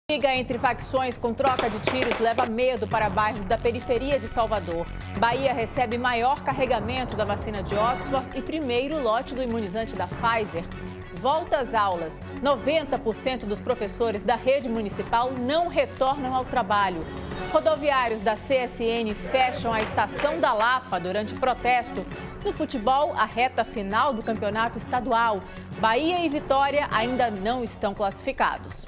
Briga entre facções com troca de tiros leva medo para bairros da periferia de Salvador. Bahia recebe maior carregamento da vacina de Oxford e primeiro lote do imunizante da Pfizer. Volta às aulas. 90% dos professores da rede municipal não retornam ao trabalho. Rodoviários da CSN fecham a estação da Lapa durante protesto. No futebol, a reta final do campeonato estadual. Bahia e Vitória ainda não estão classificados.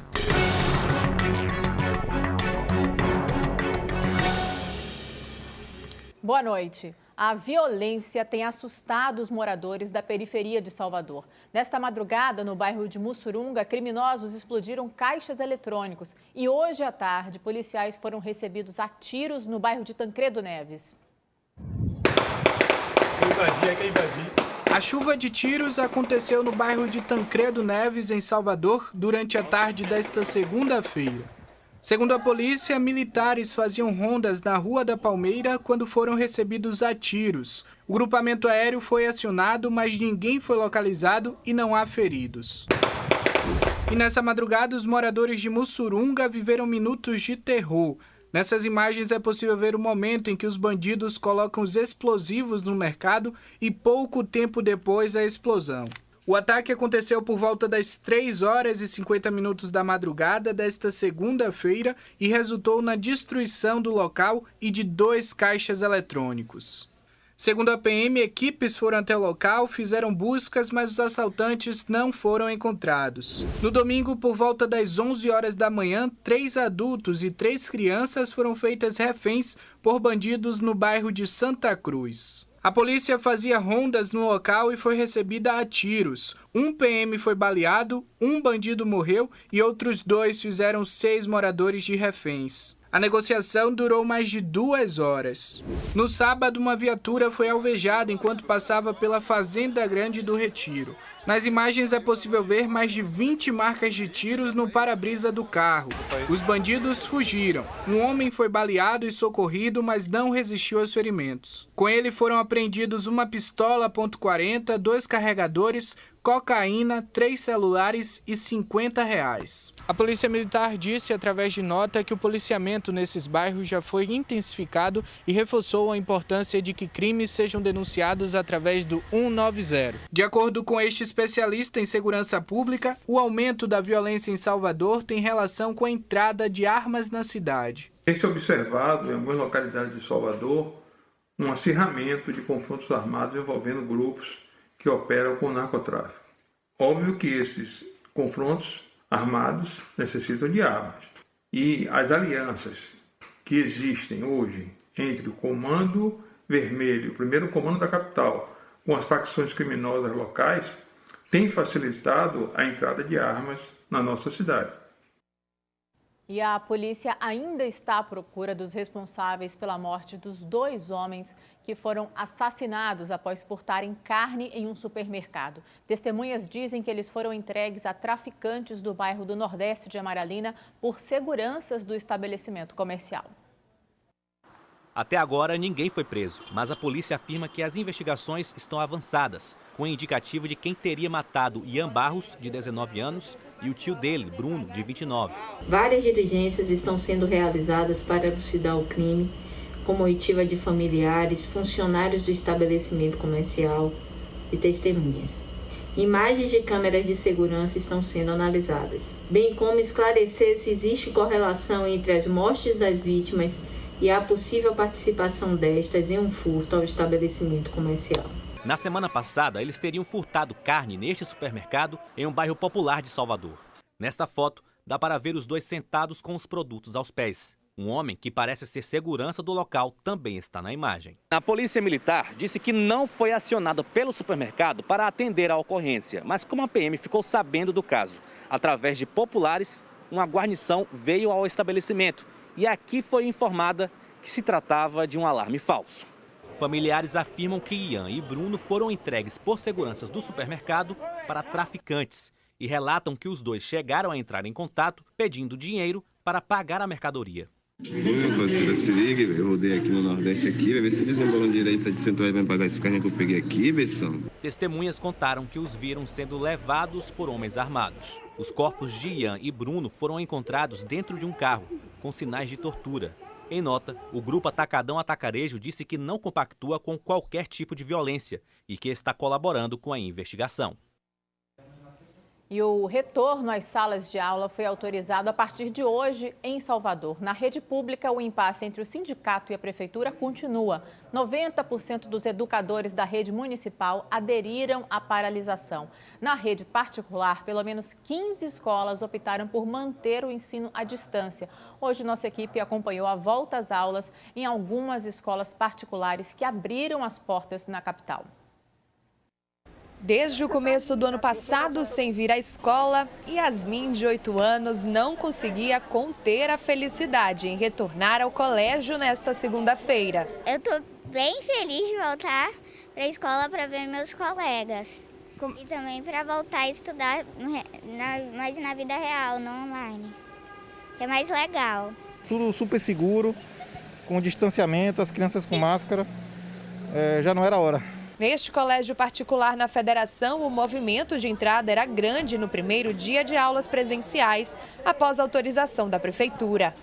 Boa noite. A violência tem assustado os moradores da periferia de Salvador. Nesta madrugada, no bairro de Mussurunga, criminosos explodiram caixas eletrônicos. E hoje à tarde, policiais foram recebidos a tiros no bairro de Tancredo Neves. Quer invadir. A chuva de tiros aconteceu no bairro de Tancredo Neves, em Salvador, durante a tarde desta segunda-feira. Segundo a polícia, militares faziam rondas na Rua da Palmeira quando foram recebidos a tiros. O grupamento aéreo foi acionado, mas ninguém foi localizado e não há feridos. E nessa madrugada, os moradores de Mussurunga viveram minutos de terror. Nessas imagens é possível ver o momento em que os bandidos colocam os explosivos no mercado e pouco tempo depois a explosão. O ataque aconteceu por volta das 3h50 da madrugada desta segunda-feira e resultou na destruição do local e de 2 caixas eletrônicos. Segundo a PM, equipes foram até o local, fizeram buscas, mas os assaltantes não foram encontrados. No domingo, por volta das 11h da manhã, 3 adultos e 3 crianças foram feitas reféns por bandidos no bairro de Santa Cruz. A polícia fazia rondas no local e foi recebida a tiros. Um PM foi baleado, um bandido morreu e outros 2 fizeram 6 moradores de reféns. A negociação durou mais de 2 horas. No sábado, uma viatura foi alvejada enquanto passava pela Fazenda Grande do Retiro. Nas imagens é possível ver mais de 20 marcas de tiros no para-brisa do carro. Os bandidos fugiram. Um homem foi baleado e socorrido, mas não resistiu aos ferimentos. Com ele foram apreendidos uma pistola .40, 2 carregadores, cocaína, 3 celulares e R$50. A Polícia Militar disse através de nota que o policiamento nesses bairros já foi intensificado e reforçou a importância de que crimes sejam denunciados através do 190. De acordo com este especialista em segurança pública, o aumento da violência em Salvador tem relação com a entrada de armas na cidade. Tem-se observado em algumas localidades de Salvador um acirramento de confrontos armados envolvendo grupos que operam com narcotráfico. Óbvio que esses confrontos armados necessitam de armas. E as alianças que existem hoje entre o Comando Vermelho, o primeiro comando da capital, com as facções criminosas locais, têm facilitado a entrada de armas na nossa cidade. E a polícia ainda está à procura dos responsáveis pela morte dos 2 homens que foram assassinados após furtarem carne em um supermercado. Testemunhas dizem que eles foram entregues a traficantes do bairro do Nordeste de Amaralina por seguranças do estabelecimento comercial. Até agora, ninguém foi preso, mas a polícia afirma que as investigações estão avançadas, com indicativo de quem teria matado Ian Barros, de 19 anos, e o tio dele, Bruno, de 29. Várias diligências estão sendo realizadas para elucidar o crime, como oitiva de familiares, funcionários do estabelecimento comercial e testemunhas. Imagens de câmeras de segurança estão sendo analisadas, bem como esclarecer se existe correlação entre as mortes das vítimas e a possível participação destas em um furto ao estabelecimento comercial. Na semana passada, eles teriam furtado carne neste supermercado em um bairro popular de Salvador. Nesta foto, dá para ver os 2 sentados com os produtos aos pés. Um homem que parece ser segurança do local também está na imagem. A polícia militar disse que não foi acionada pelo supermercado para atender a ocorrência, mas como a PM ficou sabendo do caso, através de populares, uma guarnição veio ao estabelecimento e aqui foi informada que se tratava de um alarme falso. Familiares afirmam que Ian e Bruno foram entregues por seguranças do supermercado para traficantes e relatam que os 2 chegaram a entrar em contato pedindo dinheiro para pagar a mercadoria. Meu parceiro, se liga, eu rodei aqui no Nordeste aqui, vai ver se desembolando dinheiro aí, R$700 pra pagar esse carne que eu peguei aqui, Bessão. Testemunhas contaram que os viram sendo levados por homens armados. Os corpos de Ian e Bruno foram encontrados dentro de um carro, com sinais de tortura. Em nota, o grupo Atacadão Atacarejo disse que não compactua com qualquer tipo de violência e que está colaborando com a investigação. E o retorno às salas de aula foi autorizado a partir de hoje em Salvador. Na rede pública, o impasse entre o sindicato e a prefeitura continua. 90% dos educadores da rede municipal aderiram à paralisação. Na rede particular, pelo menos 15 escolas optaram por manter o ensino à distância. Hoje, nossa equipe acompanhou a volta às aulas em algumas escolas particulares que abriram as portas na capital. Desde o começo do ano passado, sem vir à escola, Yasmin, de 8 anos, não conseguia conter a felicidade em retornar ao colégio nesta segunda-feira. Eu estou bem feliz de voltar para a escola para ver meus colegas. E também para voltar a estudar mais na vida real, não online. É mais legal. Tudo super seguro, com distanciamento, as crianças com máscara. Já não era hora. Neste colégio particular na Federação, o movimento de entrada era grande no primeiro dia de aulas presenciais, após a autorização da prefeitura.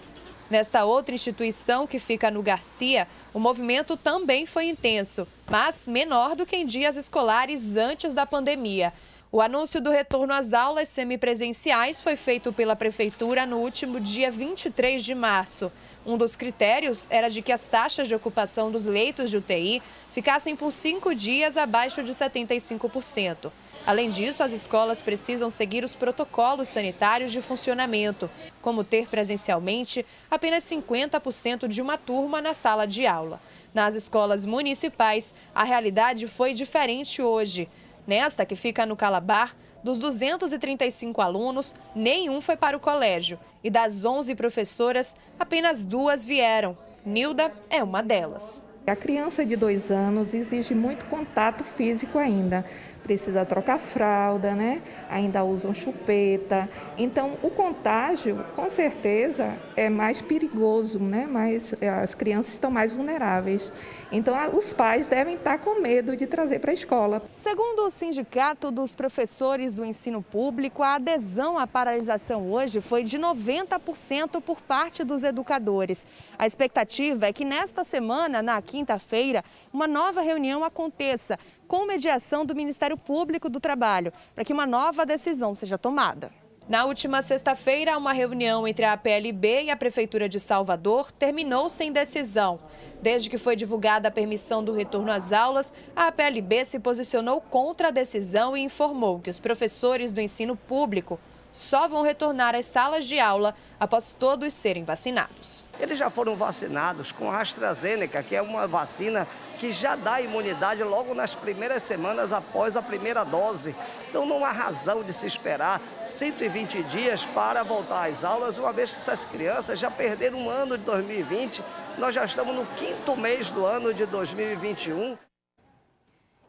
Nesta outra instituição, que fica no Garcia, o movimento também foi intenso, mas menor do que em dias escolares antes da pandemia. O anúncio do retorno às aulas semipresenciais foi feito pela prefeitura no último dia 23 de março. Um dos critérios era de que as taxas de ocupação dos leitos de UTI ficassem por 5 dias abaixo de 75%. Além disso, as escolas precisam seguir os protocolos sanitários de funcionamento, como ter presencialmente apenas 50% de uma turma na sala de aula. Nas escolas municipais, a realidade foi diferente hoje. Nesta, que fica no Calabar, dos 235 alunos, nenhum foi para o colégio. E das 11 professoras, apenas 2 vieram. Nilda é uma delas. A criança de 2 anos exige muito contato físico ainda. Precisa trocar fralda, né? Ainda usam chupeta. Então, o contágio, com certeza, é mais perigoso, né? Mas as crianças estão mais vulneráveis. Então, os pais devem estar com medo de trazer para a escola. Segundo o Sindicato dos Professores do Ensino Público, a adesão à paralisação hoje foi de 90% por parte dos educadores. A expectativa é que nesta semana, na quinta-feira, uma nova reunião aconteça, com mediação do Ministério Público do Trabalho, para que uma nova decisão seja tomada. Na última sexta-feira, uma reunião entre a APLB e a Prefeitura de Salvador terminou sem decisão. Desde que foi divulgada a permissão do retorno às aulas, a APLB se posicionou contra a decisão e informou que os professores do ensino público só vão retornar às salas de aula após todos serem vacinados. Eles já foram vacinados com a AstraZeneca, que é uma vacina que já dá imunidade logo nas primeiras semanas após a primeira dose. Então não há razão de se esperar 120 dias para voltar às aulas, uma vez que essas crianças já perderam um ano de 2020, nós já estamos no 5º mês do ano de 2021.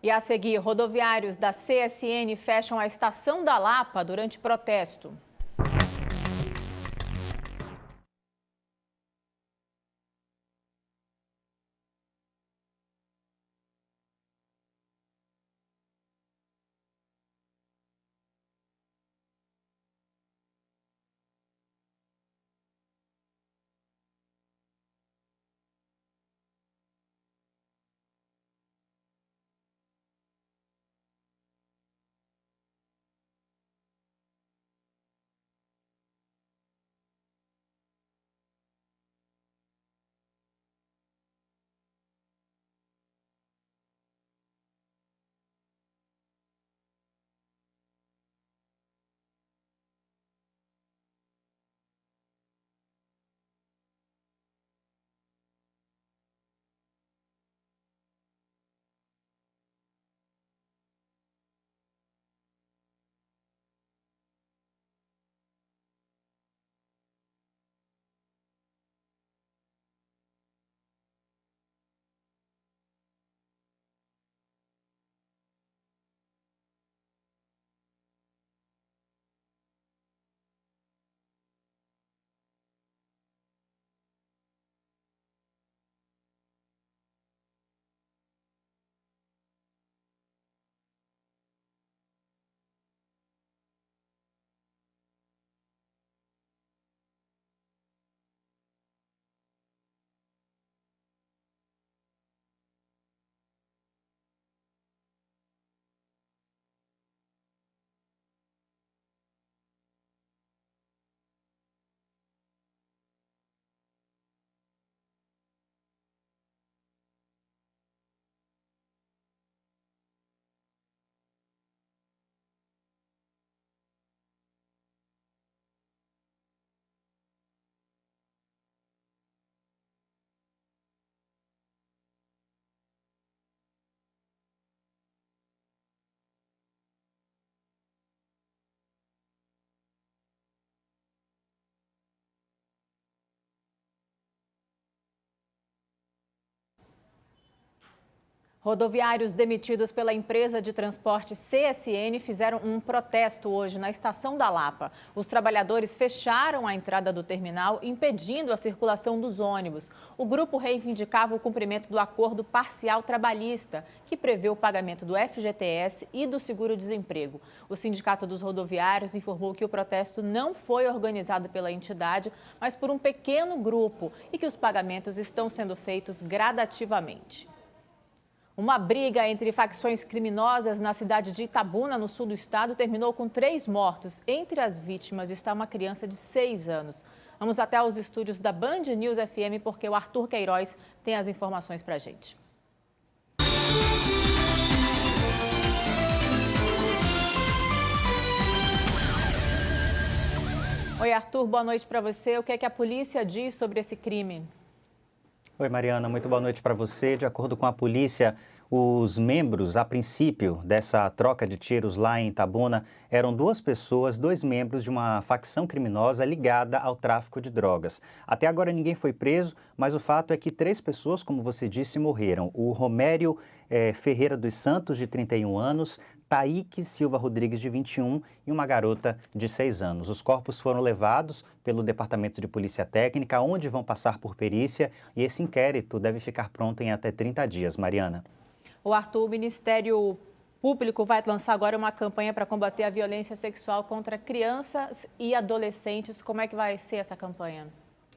E a seguir, rodoviários da CSN fecham a estação da Lapa durante protesto. Rodoviários demitidos pela empresa de transporte CSN fizeram um protesto hoje na Estação da Lapa. Os trabalhadores fecharam a entrada do terminal, impedindo a circulação dos ônibus. O grupo reivindicava o cumprimento do acordo parcial trabalhista, que prevê o pagamento do FGTS e do seguro-desemprego. O Sindicato dos Rodoviários informou que o protesto não foi organizado pela entidade, mas por um pequeno grupo e que os pagamentos estão sendo feitos gradativamente. Uma briga entre facções criminosas na cidade de Itabuna, no sul do estado, terminou com 3 mortos. Entre as vítimas está uma criança de 6 anos. Vamos até aos estúdios da Band News FM, porque o Arthur Queiroz tem as informações para a gente. Oi, Arthur, boa noite para você. O que é que a polícia diz sobre esse crime? Oi, Mariana, muito boa noite para você. De acordo com a polícia, os membros, a princípio, dessa troca de tiros lá em Itabuna eram 2 pessoas, 2 membros de uma facção criminosa ligada ao tráfico de drogas. Até agora ninguém foi preso, mas o fato é que 3 pessoas, como você disse, morreram. O Romério Ferreira dos Santos, de 31 anos, Taíque Silva Rodrigues, de 21, e uma garota de 6 anos. Os corpos foram levados pelo Departamento de Polícia Técnica, onde vão passar por perícia, e esse inquérito deve ficar pronto em até 30 dias. Mariana. O Arthur, o Ministério Público vai lançar agora uma campanha para combater a violência sexual contra crianças e adolescentes. Como é que vai ser essa campanha?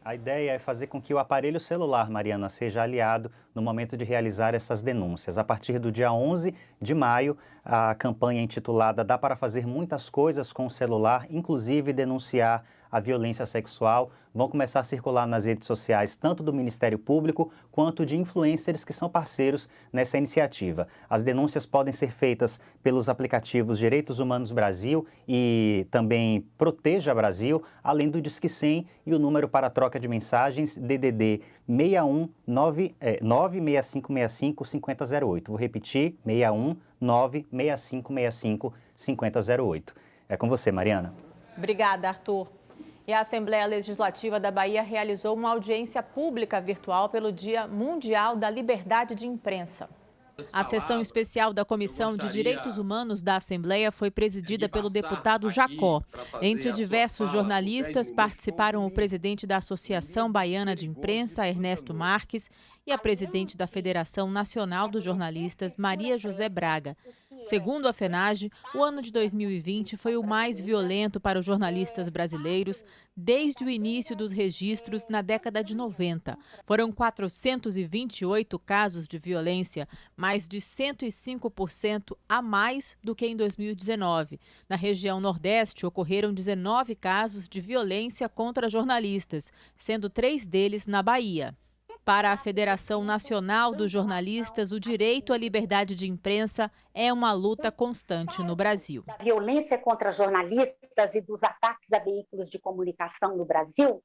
A ideia é fazer com que o aparelho celular, Mariana, seja aliado no momento de realizar essas denúncias. A partir do dia 11 de maio, a campanha intitulada Dá para fazer muitas coisas com o celular, inclusive denunciar a violência sexual, vão começar a circular nas redes sociais, tanto do Ministério Público quanto de influencers que são parceiros nessa iniciativa. As denúncias podem ser feitas pelos aplicativos Direitos Humanos Brasil e também Proteja Brasil, além do Disque 100 e o número para troca de mensagens DDD 61 96565 5008. Vou repetir, 61 96565 5008. É com você, Mariana. Obrigada, Arthur. E a Assembleia Legislativa da Bahia realizou uma audiência pública virtual pelo Dia Mundial da Liberdade de Imprensa. A sessão especial da Comissão de Direitos Humanos da Assembleia foi presidida pelo deputado Jacó. Entre diversos jornalistas participaram o presidente da Associação Baiana de Imprensa, Ernesto Marques, e a presidente da Federação Nacional dos Jornalistas, Maria José Braga. Segundo a FENAGE, o ano de 2020 foi o mais violento para os jornalistas brasileiros desde o início dos registros na década de 90. Foram 428 casos de violência, mais de 105% a mais do que em 2019. Na região Nordeste, ocorreram 19 casos de violência contra jornalistas, sendo 3 deles na Bahia. Para a Federação Nacional dos Jornalistas, o direito à liberdade de imprensa é uma luta constante no Brasil. A violência contra jornalistas e dos ataques a veículos de comunicação no Brasil,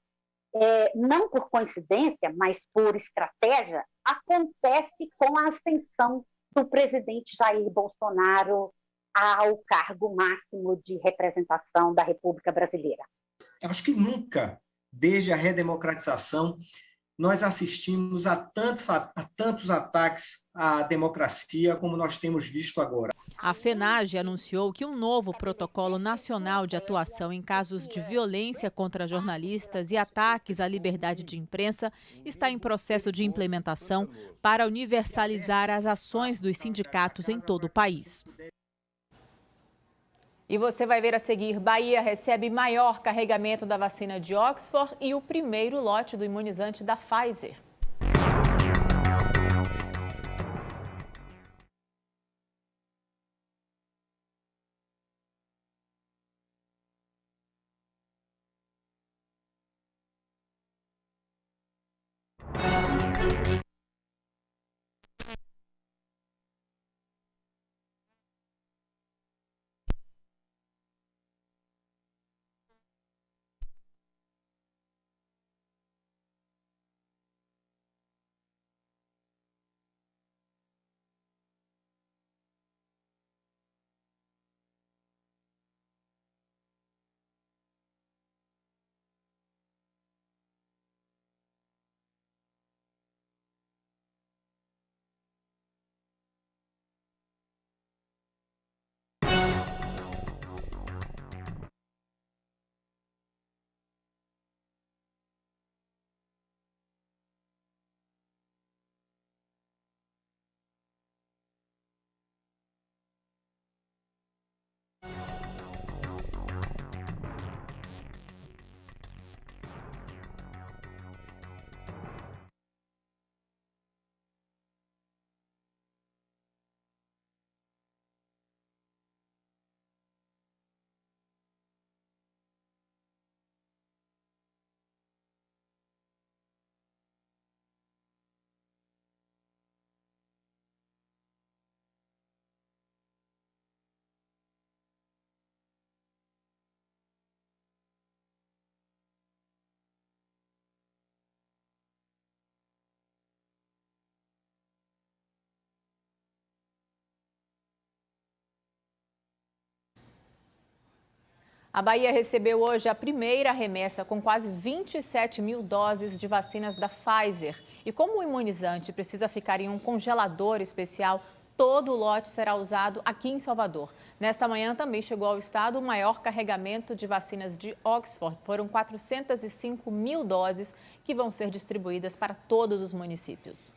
não por coincidência, mas por estratégia, acontece com a ascensão do presidente Jair Bolsonaro ao cargo máximo de representação da República Brasileira. Eu acho que nunca, desde a redemocratização, nós assistimos a tantos ataques à democracia como nós temos visto agora. A FENAGE anunciou que um novo protocolo nacional de atuação em casos de violência contra jornalistas e ataques à liberdade de imprensa está em processo de implementação para universalizar as ações dos sindicatos em todo o país. E você vai ver a seguir, Bahia recebe maior carregamento da vacina de Oxford e o primeiro lote do imunizante da Pfizer. A Bahia recebeu hoje a primeira remessa com quase 27 mil doses de vacinas da Pfizer. E como o imunizante precisa ficar em um congelador especial, todo o lote será usado aqui em Salvador. Nesta manhã também chegou ao estado o maior carregamento de vacinas de Oxford. Foram 405 mil doses que vão ser distribuídas para todos os municípios.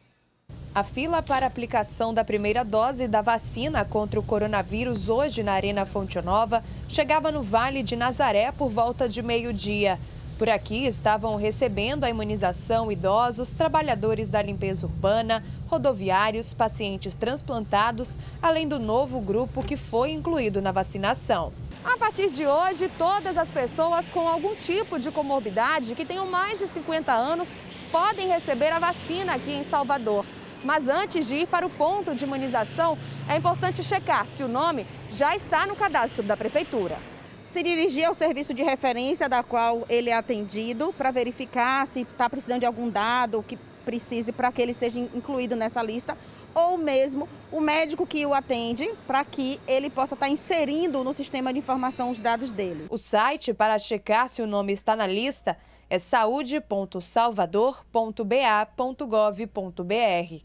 A fila para aplicação da primeira dose da vacina contra o coronavírus hoje na Arena Fonte Nova chegava no Vale de Nazaré por volta de meio-dia. Por aqui estavam recebendo a imunização idosos, trabalhadores da limpeza urbana, rodoviários, pacientes transplantados, além do novo grupo que foi incluído na vacinação. A partir de hoje, todas as pessoas com algum tipo de comorbidade que tenham mais de 50 anos podem receber a vacina aqui em Salvador. Mas antes de ir para o ponto de imunização, é importante checar se o nome já está no cadastro da Prefeitura. Se dirigir ao serviço de referência da qual ele é atendido para verificar se está precisando de algum dado que precise para que ele seja incluído nessa lista, ou mesmo o médico que o atende para que ele possa estar inserindo no sistema de informação os dados dele. O site para checar se o nome está na lista é saude.salvador.ba.gov.br.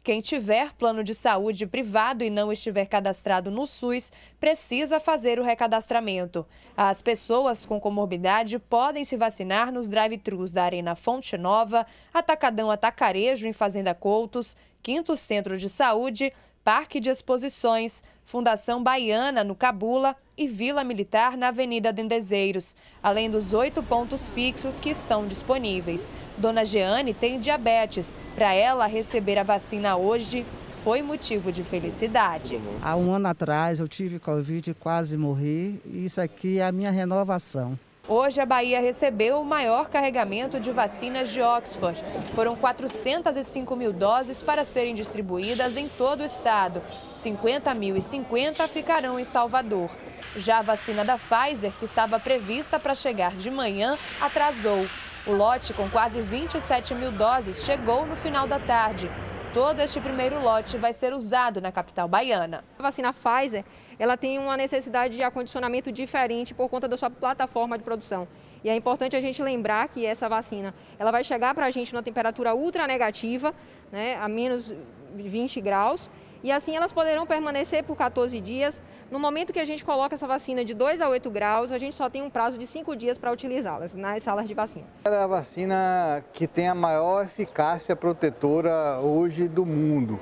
Quem tiver plano de saúde privado e não estiver cadastrado no SUS, precisa fazer o recadastramento. As pessoas com comorbidade podem se vacinar nos drive-thrus da Arena Fonte Nova, Atacadão Atacarejo em Fazenda Coutos, 5º Centro de Saúde, Parque de Exposições, Fundação Baiana no Cabula e Vila Militar na Avenida Dendezeiros, além dos 8 pontos fixos que estão disponíveis. Dona Jeane tem diabetes. Para ela, receber a vacina hoje foi motivo de felicidade. Há um ano atrás eu tive Covid e quase morri. Isso aqui é a minha renovação. Hoje, a Bahia recebeu o maior carregamento de vacinas de Oxford. Foram 405 mil doses para serem distribuídas em todo o estado. 50.050 ficarão em Salvador. Já a vacina da Pfizer, que estava prevista para chegar de manhã, atrasou. O lote com quase 27 mil doses chegou no final da tarde. Todo este primeiro lote vai ser usado na capital baiana. A vacina Pfizer, ela tem uma necessidade de acondicionamento diferente por conta da sua plataforma de produção. E é importante a gente lembrar que essa vacina, ela vai chegar para a gente numa temperatura ultra negativa, né, a menos 20 graus, e assim elas poderão permanecer por 14 dias. No momento que a gente coloca essa vacina de 2 a 8 graus, a gente só tem um prazo de 5 dias para utilizá-las nas salas de vacina. É a vacina que tem a maior eficácia protetora hoje do mundo.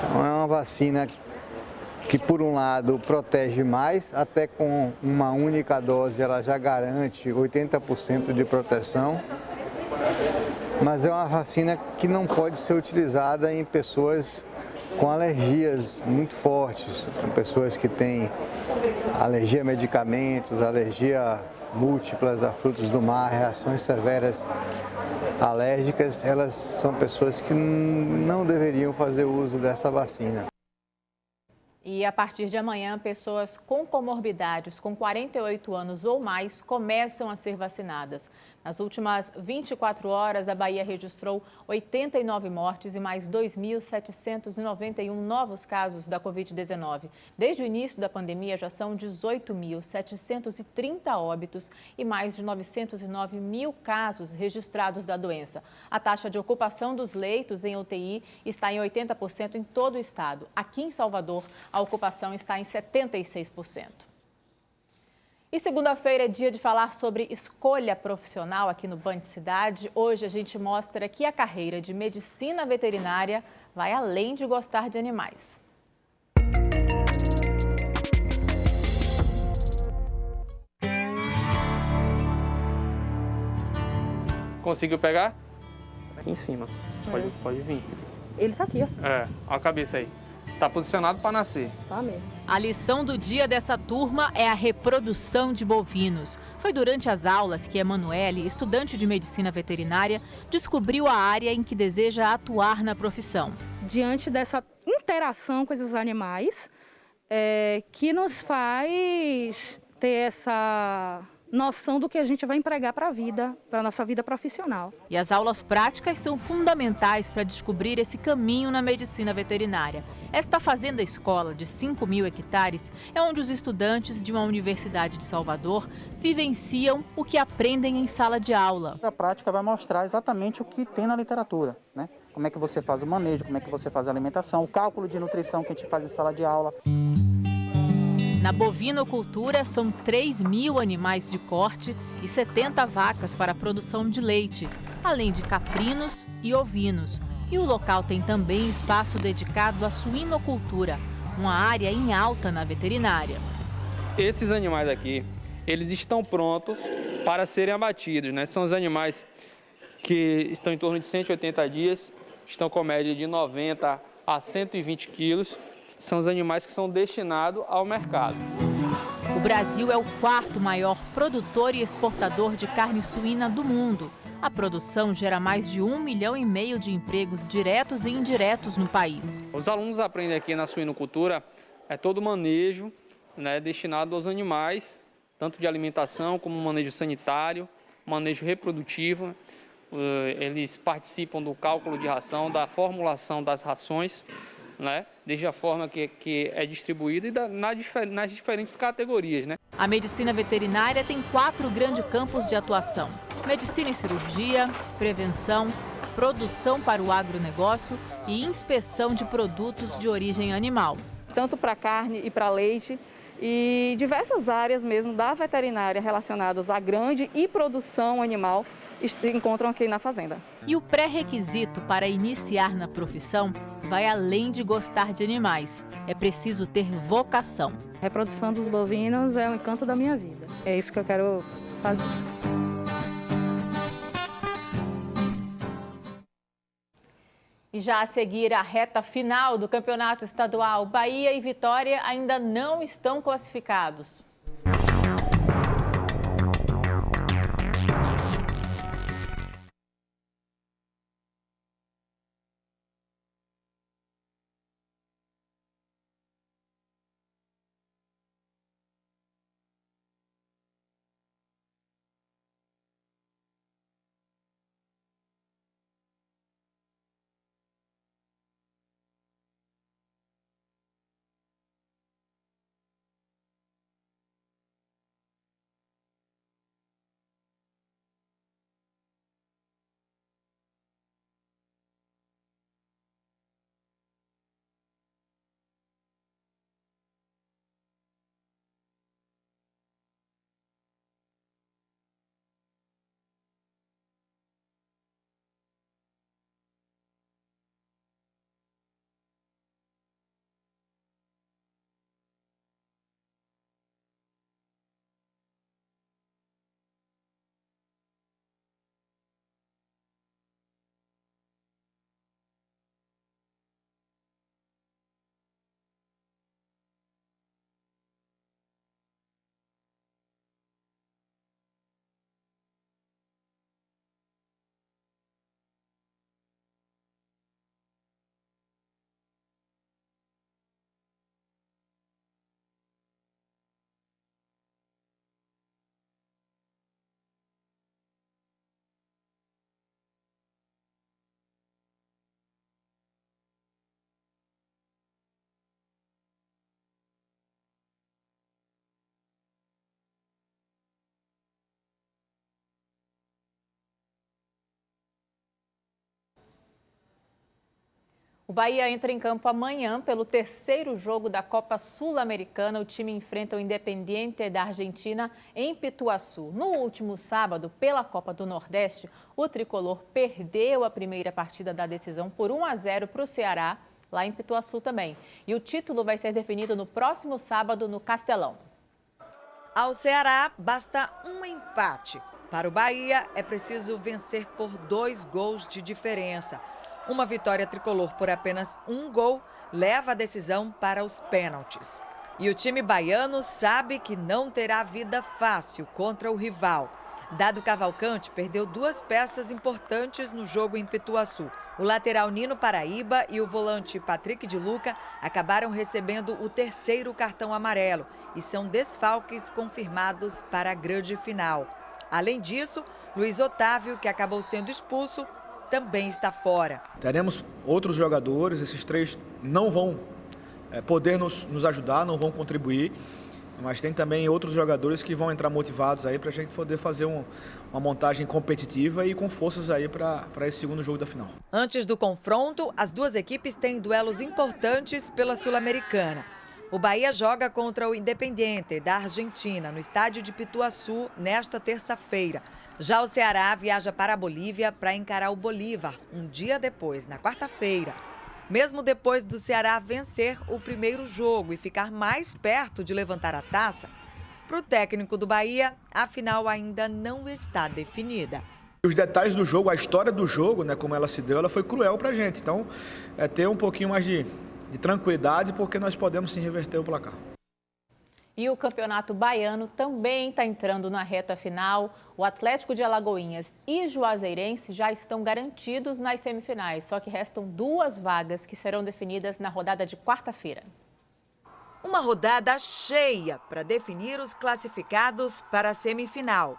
Então é uma vacina que, por um lado, protege mais, até com uma única dose ela já garante 80% de proteção, mas é uma vacina que não pode ser utilizada em pessoas com alergias muito fortes, com pessoas que têm alergia a medicamentos, alergia múltiplas a frutos do mar, reações severas alérgicas, elas são pessoas que não deveriam fazer uso dessa vacina. E a partir de amanhã, pessoas com comorbidades com 48 anos ou mais começam a ser vacinadas. Nas últimas 24 horas, a Bahia registrou 89 mortes e mais 2.791 novos casos da Covid-19. Desde o início da pandemia, já são 18.730 óbitos e mais de 909 mil casos registrados da doença. A taxa de ocupação dos leitos em UTI está em 80% em todo o estado. Aqui em Salvador, a ocupação está em 76%. E segunda-feira é dia de falar sobre escolha profissional aqui no Band Cidade. Hoje a gente mostra que a carreira de medicina veterinária vai além de gostar de animais. Conseguiu pegar? Aqui em cima. Pode vir. Ele tá aqui, ó. Olha a cabeça aí. Tá posicionado para nascer. Tá mesmo. A lição do dia dessa turma é a reprodução de bovinos. Foi durante as aulas que Emanuele, estudante de medicina veterinária, descobriu a área em que deseja atuar na profissão. Diante dessa interação com esses animais, que nos faz ter essa noção do que a gente vai empregar para a vida, para a nossa vida profissional. E as aulas práticas são fundamentais para descobrir esse caminho na medicina veterinária. Esta fazenda escola de 5.000 hectares é onde os estudantes de uma universidade de Salvador vivenciam o que aprendem em sala de aula. A prática vai mostrar exatamente o que tem na literatura, né? Como é que você faz o manejo, como é que você faz a alimentação, o cálculo de nutrição que a gente faz em sala de aula. Na bovinocultura, são 3.000 animais de corte e 70 vacas para a produção de leite, além de caprinos e ovinos. E o local tem também espaço dedicado à suinocultura, uma área em alta na veterinária. Esses animais aqui, eles estão prontos para serem abatidos, né? São os animais que estão em torno de 180 dias, estão com média de 90 a 120 quilos. São os animais que são destinados ao mercado. O Brasil é o 4º maior produtor e exportador de carne suína do mundo. A produção gera mais de 1,5 milhão de empregos diretos e indiretos no país. Os alunos aprendem aqui na suinocultura todo o manejo, né, destinado aos animais, tanto de alimentação como manejo sanitário, manejo reprodutivo. Eles participam do cálculo de ração, da formulação das rações, né? Desde a forma que é distribuída e nas diferentes categorias, né? A medicina veterinária tem 4 grandes campos de atuação: medicina e cirurgia, prevenção, produção para o agronegócio e inspeção de produtos de origem animal. Tanto para carne e para leite, e diversas áreas mesmo da veterinária relacionadas à grande e produção animal encontram aqui na fazenda. E o pré-requisito para iniciar na profissão vai além de gostar de animais. É preciso ter vocação. A reprodução dos bovinos é o encanto da minha vida. É isso que eu quero fazer. E já a seguir a reta final do campeonato estadual, Bahia e Vitória ainda não estão classificados. O Bahia entra em campo amanhã pelo 3º jogo da Copa Sul-Americana. O time enfrenta o Independiente da Argentina em Pituaçu. No último sábado, pela Copa do Nordeste, o tricolor perdeu a primeira partida da decisão por 1-0 para o Ceará, lá em Pituaçu também. E o título vai ser definido no próximo sábado no Castelão. Ao Ceará, basta um empate. Para o Bahia, é preciso vencer por 2 gols de diferença. Uma vitória tricolor por apenas 1 gol leva a decisão para os pênaltis. E o time baiano sabe que não terá vida fácil contra o rival. Dado Cavalcante perdeu 2 peças importantes no jogo em Pituaçu. O lateral Nino Paraíba e o volante Patrick de Luca acabaram recebendo o 3º cartão amarelo e são desfalques confirmados para a grande final. Além disso, Luiz Otávio, que acabou sendo expulso, também está fora. Teremos outros jogadores, esses 3 não vão poder nos ajudar, não vão contribuir, mas tem também outros jogadores que vão entrar motivados aí para a gente poder fazer uma montagem competitiva e com forças aí para esse segundo jogo da final. Antes do confronto, as 2 equipes têm duelos importantes pela Sul-Americana. O Bahia joga contra o Independiente da Argentina no estádio de Pituaçu nesta terça-feira. Já o Ceará viaja para a Bolívia para encarar o Bolívar um dia depois, na quarta-feira. Mesmo depois do Ceará vencer o primeiro jogo e ficar mais perto de levantar a taça, para o técnico do Bahia, a final ainda não está definida. Os detalhes do jogo, a história do jogo, né, como ela se deu, ela foi cruel para a gente. Então, ter um pouquinho mais de tranquilidade, porque nós podemos sim reverter o placar. E o Campeonato Baiano também está entrando na reta final. O Atlético de Alagoinhas e Juazeirense já estão garantidos nas semifinais, só que restam 2 vagas que serão definidas na rodada de quarta-feira. Uma rodada cheia para definir os classificados para a semifinal.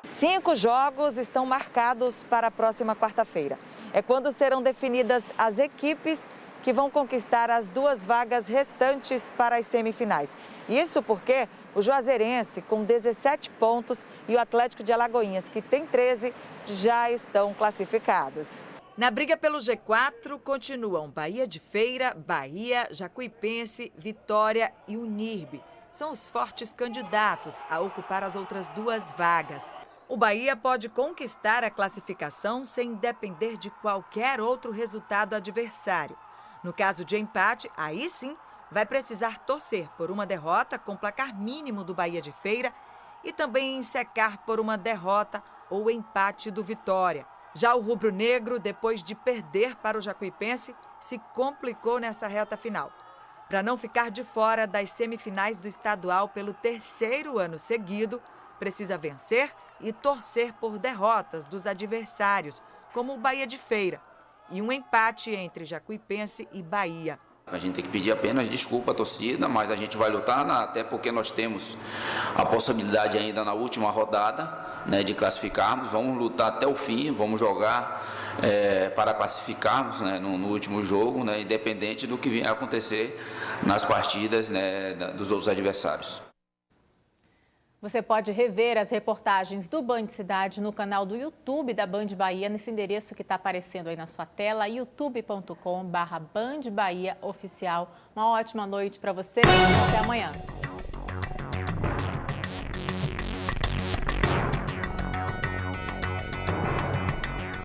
5 jogos estão marcados para a próxima quarta-feira. É quando serão definidas as equipes que vão conquistar as 2 vagas restantes para as semifinais. Isso porque o Juazeirense, com 17 pontos, e o Atlético de Alagoinhas, que tem 13, já estão classificados. Na briga pelo G4, continuam Bahia de Feira, Bahia, Jacuipense, Vitória e Unirbe. São os fortes candidatos a ocupar as outras 2 vagas. O Bahia pode conquistar a classificação sem depender de qualquer outro resultado adversário. No caso de empate, aí sim, vai precisar torcer por uma derrota com placar mínimo do Bahia de Feira e também secar por uma derrota ou empate do Vitória. Já o rubro-negro, depois de perder para o Jacuipense, se complicou nessa reta final. Para não ficar de fora das semifinais do estadual pelo 3º ano seguido, precisa vencer e torcer por derrotas dos adversários, como o Bahia de Feira, e um empate entre Jacuipense e Bahia. A gente tem que pedir apenas desculpa à torcida, mas a gente vai lutar, até porque nós temos a possibilidade ainda na última rodada, né, de classificarmos. Vamos lutar até o fim, vamos jogar para classificarmos, né, no último jogo, né, independente do que vier a acontecer nas partidas, né, dos outros adversários. Você pode rever as reportagens do Band Cidade no canal do YouTube da Band Bahia, nesse endereço que está aparecendo aí na sua tela, youtube.com/Band Bahia Oficial. Uma ótima noite para você e até amanhã.